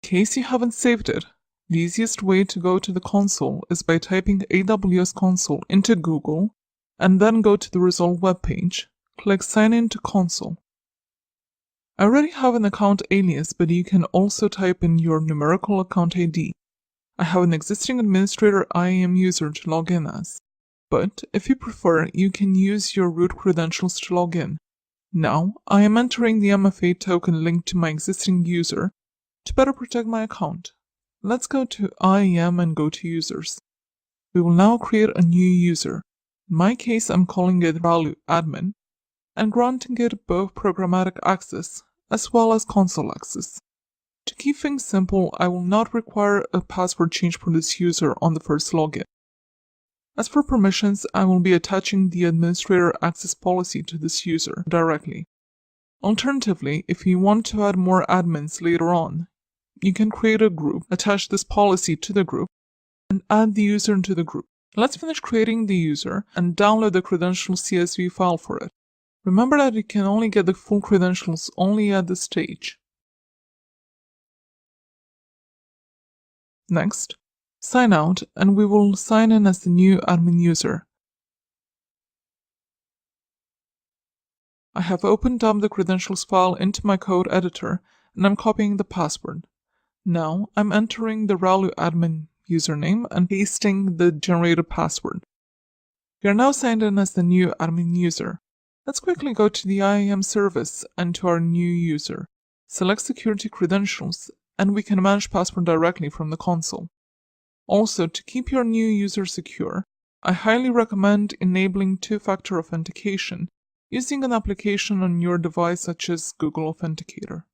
case you haven't saved it, the easiest way to go to the console is by typing AWS Console into Google and then go to the result webpage. Click Sign in to Console. I already have an account alias, but you can also type in your numerical account ID. I have an existing administrator IAM user to log in as, but if you prefer, you can use your root credentials to log in. Now, I am entering the MFA token linked to my existing user to better protect my account. Let's go to IAM and go to Users. We will now create a new user. In my case, I'm calling it Value Admin and granting it both programmatic access as well as console access. To keep things simple, I will not require a password change for this user on the first login. As for permissions, I will be attaching the administrator access policy to this user directly. Alternatively, if you want to add more admins later on, you can create a group, attach this policy to the group, and add the user into the group. Let's finish creating the user and download the credentials CSV file for it. Remember that you can only get the full credentials only at this stage. Next, sign out and we will sign in as the new admin user. I have opened up the credentials file into my code editor and I'm copying the password. Now I'm entering the Value Admin username and pasting the generated password. We are now signed in as the new admin user. Let's quickly go to the IAM service and to our new user. Select Security Credentials and we can manage password directly from the console. Also, to keep your new user secure, I highly recommend enabling two-factor authentication using an application on your device such as Google Authenticator.